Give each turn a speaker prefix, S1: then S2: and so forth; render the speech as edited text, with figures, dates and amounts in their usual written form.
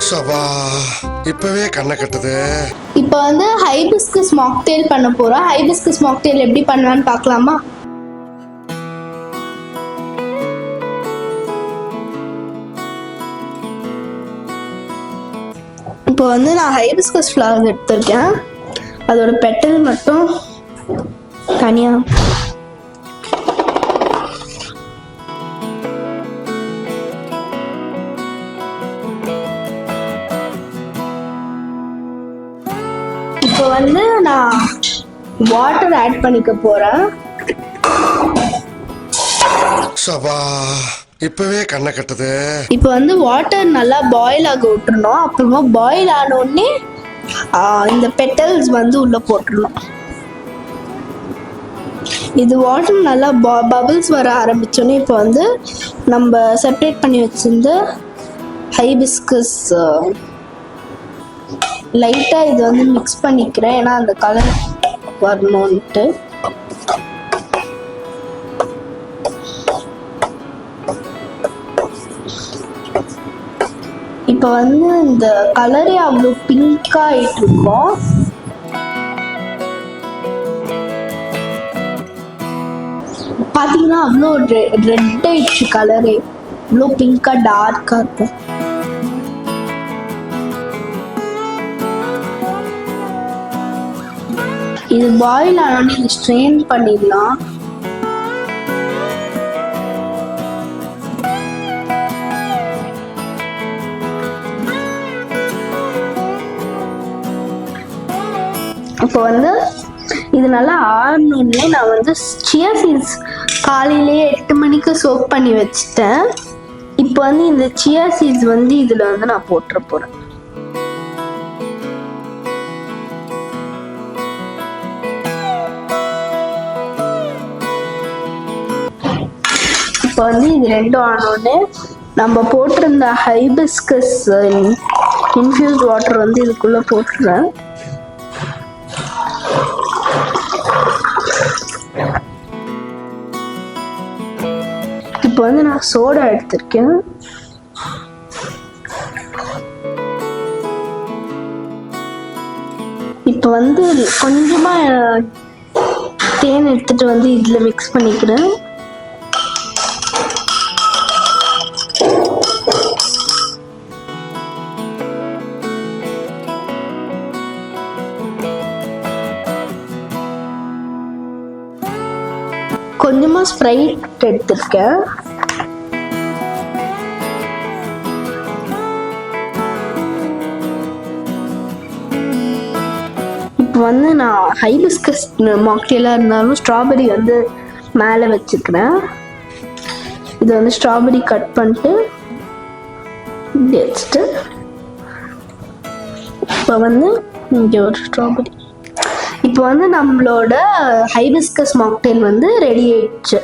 S1: சபா இப்பவே கண்ணை கட்டுது.
S2: இப்போ வந்து ஹைபிஸ்கஸ் மாக்டெயில் பண்ண போறோம். ஹைபிஸ்கஸ் மாக்டெயில் எப்படி பண்ணலாம்னு பார்க்கலாமா? இப்போ வந்து நான் ஹைபிஸ்கஸ் ஃப்ளவர் எடுத்திருக்கேன். அதோட பெட்டல் மட்டும் தனியா இப்போ வந்து நான் வாட்டர் ஆட் பண்ணிக்க போறேன்.
S1: சபா இப்பவே கண்ணை கட்டுது.
S2: இப்போ வந்து வாட்டர் நல்லா பாயில் ஆக விட்டுறணும். அப்புறமா பாயில் ஆன உடனே இந்த பெட்டல்ஸ் வந்து உள்ள போட்டுடணும். இது வாட்டர் நல்லா பபிள்ஸ் வர ஆரம்பிச்சோன்னே இப்போ வந்து நம்ம செப்பரேட் பண்ணி வச்சிருந்த ஹைபிஸ்கஸ் லைட்டாக இது வந்து மிக்ஸ் பண்ணிக்கிறேன், ஏன்னா அந்த கலர் வரணும்ன்ட்டு. இப்போ வந்து இந்த கலரே அவ்வளோ பிங்காக ஆகிட்டு இருக்கோம். பார்த்தீங்கன்னா அவ்வளோ ரெட் ஆயிடுச்சு கலரே, இவ்வளோ பிங்காக டார்க்காக இருக்கும். இது பாயில் ஆனோடனே இது ஸ்ட்ரெயின் பண்ணிடலாம். இப்போ வந்து இது நல்லா ஆறணுன்னே நான் வந்து சியா சீட்ஸ் காலையிலேயே 8 மணிக்கு சோக் பண்ணி வச்சுட்டேன். இப்போ வந்து இந்த சியா சீட்ஸ் வந்து இதில் வந்து நான் போட்டுற போகிறேன். இப்போ வந்து இது ரெண்டும் ஆனோடனே நம்ம போட்டிருந்த ஹைபிஸ்கஸ் இன்ஃபியூஸ்ட் வாட்டர் வந்து இதுக்குள்ளே போட்டுறேன். இப்போ வந்து நான் சோடா எடுத்திருக்கேன். இப்போ வந்து கொஞ்சமாக தேன் எடுத்துட்டு வந்து இதில் மிக்ஸ் பண்ணிக்கிறேன். கொஞ்சமாக ஸ்ப்ரைட் எடுத்துருக்கேன். இப்போ வந்து நான் ஹைபிஸ்கஸ் மாக்டெயிலாக இருந்தாலும் ஸ்ட்ராபெரி வந்து மேலே வச்சுக்கிறேன். இதை வந்து ஸ்ட்ராபெரி கட் பண்ணிட்டு இப்படி வச்சுட்டு இப்போ வந்து இங்கே ஒரு ஸ்ட்ராபெரி. இப்போ வந்து நம்மளோட ஹைபிஸ்கஸ் மாக்டெயில் வந்து ரெடி ஆயிடுச்சு.